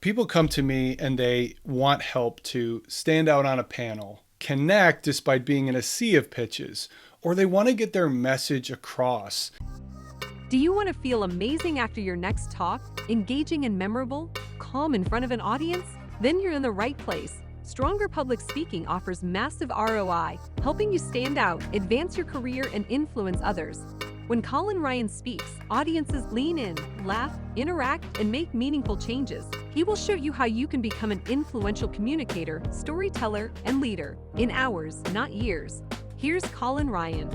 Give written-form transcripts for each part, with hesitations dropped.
people come to me and they want help to stand out on a panel, connect despite being in a sea of pitches, or they want to get their message across. Do you want to feel amazing after your next talk, engaging and memorable, calm in front of an audience? Then you're in the right place. Stronger Public Speaking offers massive ROI, helping you stand out, advance your career, and influence others. When Colin Ryan speaks, audiences lean in, laugh, interact, and make meaningful changes. He will show you how you can become an influential communicator, storyteller, and leader in hours, not years. Here's Colin Ryan.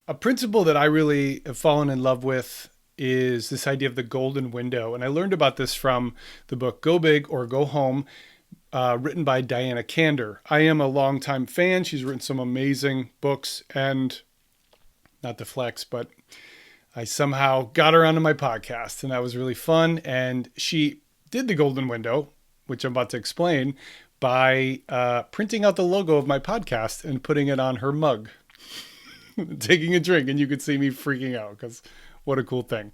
A principle that I really have fallen in love with is this idea of the golden window. And I learned about this from the book Go Big or Go Home, written by Diana Kander. I am a longtime fan. She's written some amazing books, and not to flex, but I somehow got her onto my podcast, and that was really fun. And she did the golden window, which I'm about to explain, by printing out the logo of my podcast and putting it on her mug, taking a drink, and you could see me freaking out because what a cool thing.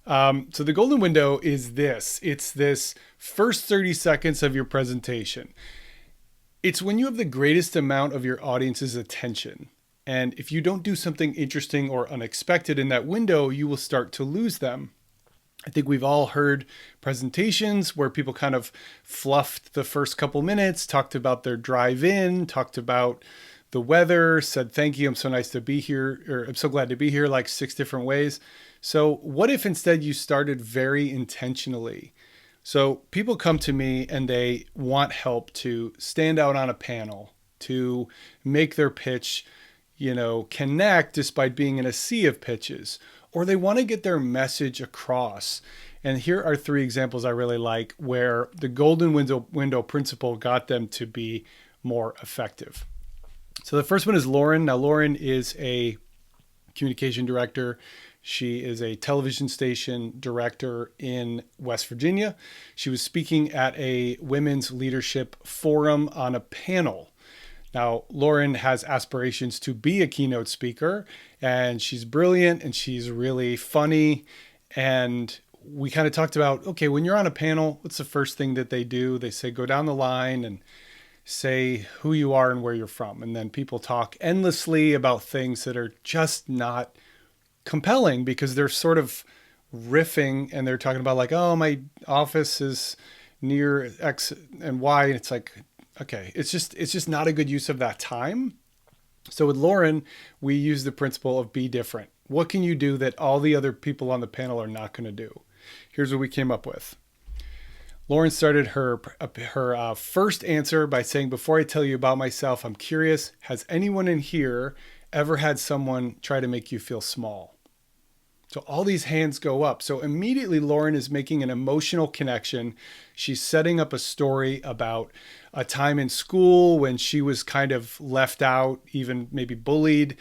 So the golden window is this. It's this first 30 seconds of your presentation. It's when you have the greatest amount of your audience's attention. And if you don't do something interesting or unexpected in that window, you will start to lose them. I think we've all heard presentations where people kind of fluffed the first couple minutes, talked about their drive in, talked about the weather, said, thank you, I'm so nice to be here, or I'm so glad to be here, like 6 different ways. So what if instead you started very intentionally? So people come to me and they want help to stand out on a panel, to make their pitch, connect despite being in a sea of pitches, or they want to get their message across. And here are 3 examples I really like where the golden window principle got them to be more effective. So the first one is Lauren. Now, Lauren is a communication director. She is a television station director in West Virginia. She was speaking at a women's leadership forum on a panel. Now, Lauren has aspirations to be a keynote speaker, and she's brilliant and she's really funny. And we kind of talked about, okay, when you're on a panel, what's the first thing that they do? They say, go down the line and say who you are and where you're from. And then people talk endlessly about things that are just not compelling because they're sort of riffing and they're talking about like, oh, my office is near X and Y. And it's like, okay, it's just not a good use of that time. So with Lauren, we use the principle of be different. What can you do that all the other people on the panel are not going to do? Here's what we came up with. Lauren started her first answer by saying, before I tell you about myself, I'm curious, has anyone in here ever had someone try to make you feel small? So all these hands go up. So immediately Lauren is making an emotional connection. She's setting up a story about a time in school when she was kind of left out, even maybe bullied,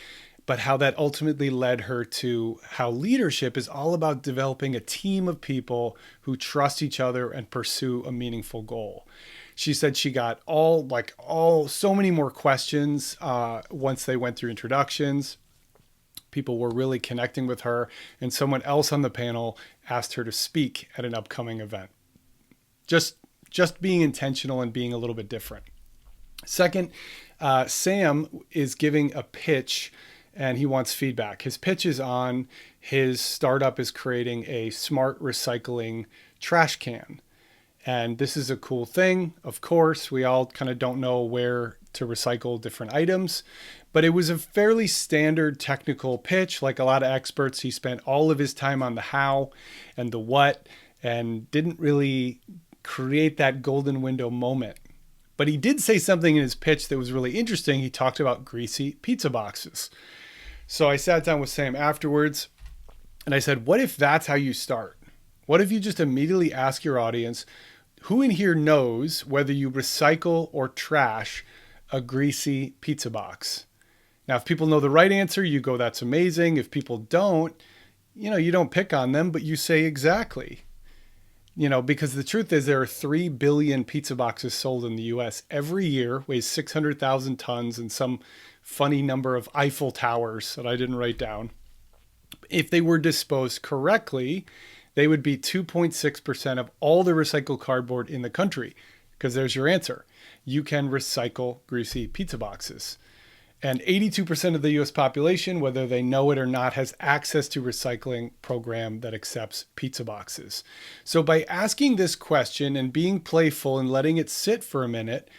but how that ultimately led her to how leadership is all about developing a team of people who trust each other and pursue a meaningful goal. She said she got so many more questions once they went through introductions. People were really connecting with her, and someone else on the panel asked her to speak at an upcoming event. Just being intentional and being a little bit different. Second, Sam is giving a pitch and he wants feedback. His pitch is on his startup is creating a smart recycling trash can. And this is a cool thing. Of course, we all kind of don't know where to recycle different items, but it was a fairly standard technical pitch. Like a lot of experts, he spent all of his time on the how and the what and didn't really create that golden window moment. But he did say something in his pitch that was really interesting. He talked about greasy pizza boxes. So I sat down with Sam afterwards and I said, what if that's how you start? What if you just immediately ask your audience, who in here knows whether you recycle or trash a greasy pizza box? Now, if people know the right answer, you go, that's amazing. If people don't, you don't pick on them, but you say exactly. Because the truth is there are 3 billion pizza boxes sold in the US every year, weighs 600,000 tons, and some funny number of Eiffel Towers that I didn't write down. If they were disposed correctly, they would be 2.6% of all the recycled cardboard in the country. Because there's your answer. You can recycle greasy pizza boxes. And 82% of the US population, whether they know it or not, has access to a recycling program that accepts pizza boxes. So by asking this question and being playful and letting it sit for a minute,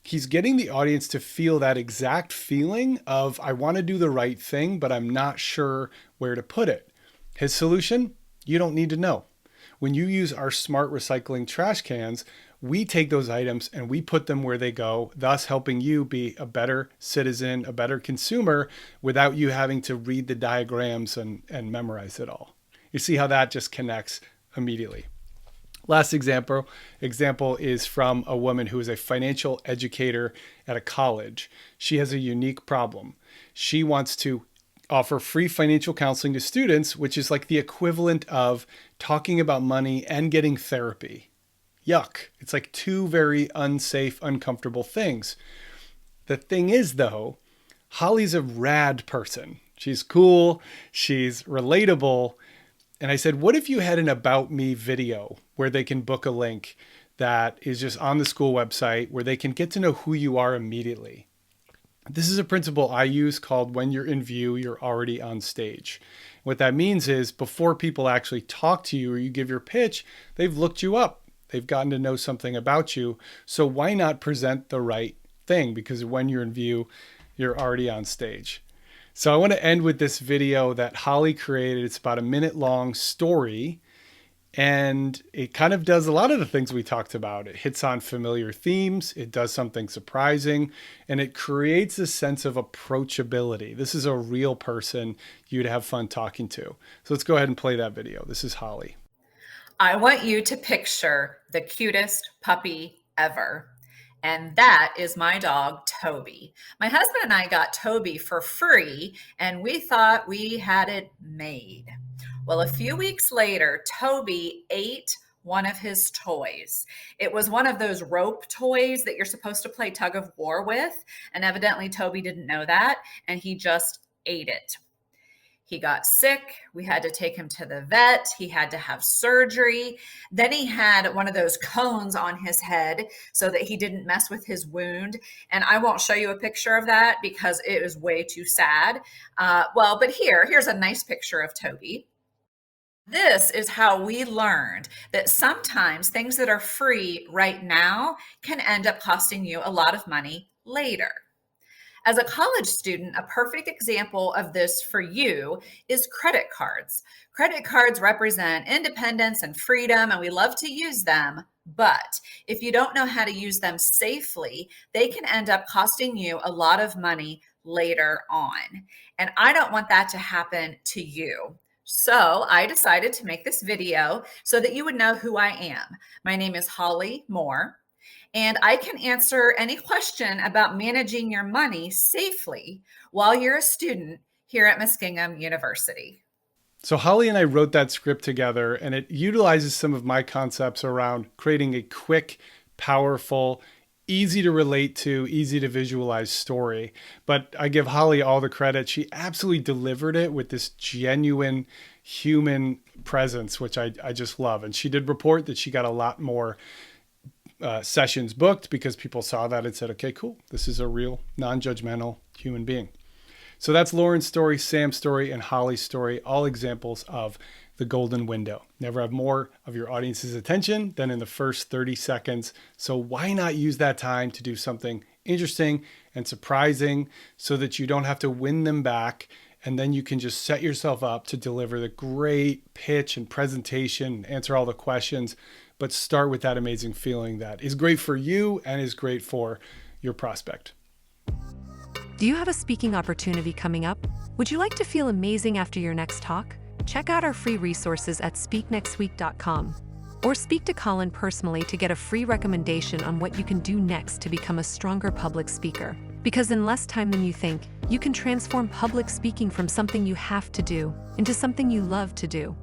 he's getting the audience to feel that exact feeling of, I want to do the right thing, but I'm not sure where to put it. His solution? You don't need to know. When you use our smart recycling trash cans, we take those items and we put them where they go, thus helping you be a better citizen, a better consumer, without you having to read the diagrams and memorize it all. You see how that just connects immediately. Last example is from a woman who is a financial educator at a college. She has a unique problem. She wants to offer free financial counseling to students, which is like the equivalent of talking about money and getting therapy. Yuck. It's like two very unsafe, uncomfortable things. The thing is, though, Holly's a rad person. She's cool. She's relatable. And I said, what if you had an About Me video where they can book a link that is just on the school website where they can get to know who you are immediately? This is a principle I use called when you're in view, you're already on stage. What that means is before people actually talk to you or you give your pitch, they've looked you up. They've gotten to know something about you. So why not present the right thing? Because when you're in view, you're already on stage. So I want to end with this video that Holly created. It's about a minute-long story. And it kind of does a lot of the things we talked about. It hits on familiar themes. It does something surprising. And it creates a sense of approachability. This is a real person you'd have fun talking to. So let's go ahead and play that video. This is Holly. I want you to picture the cutest puppy ever. And that is my dog, Toby. My husband and I got Toby for free, and we thought we had it made. Well, a few weeks later, Toby ate one of his toys. It was one of those rope toys that you're supposed to play tug of war with. And evidently, Toby didn't know that, and he just ate it. He got sick. We had to take him to the vet. He had to have surgery. Then he had one of those cones on his head so that he didn't mess with his wound. And I won't show you a picture of that because it was way too sad. But here's a nice picture of Toby. This is how we learned that sometimes things that are free right now can end up costing you a lot of money later. As a college student, a perfect example of this for you is credit cards. Credit cards represent independence and freedom, and we love to use them. But if you don't know how to use them safely, they can end up costing you a lot of money later on. And I don't want that to happen to you. So I decided to make this video so that you would know who I am. My name is Holly Moore. And I can answer any question about managing your money safely while you're a student here at Muskingum University. So Holly and I wrote that script together, and it utilizes some of my concepts around creating a quick, powerful, easy to relate to, easy to visualize story. But I give Holly all the credit. She absolutely delivered it with this genuine human presence, which I just love. And she did report that she got a lot more sessions booked because people saw that and said, okay, cool. This is a real non-judgmental human being. So that's Lauren's story, Sam's story, and Holly's story, all examples of the golden window. Never have more of your audience's attention than in the first 30 seconds. So why not use that time to do something interesting and surprising so that you don't have to win them back, and then you can just set yourself up to deliver the great pitch and presentation and answer all the questions. But start with that amazing feeling that is great for you and is great for your prospect. Do you have a speaking opportunity coming up? Would you like to feel amazing after your next talk? Check out our free resources at speaknextweek.com. Or speak to Colin personally to get a free recommendation on what you can do next to become a stronger public speaker. Because in less time than you think, you can transform public speaking from something you have to do into something you love to do.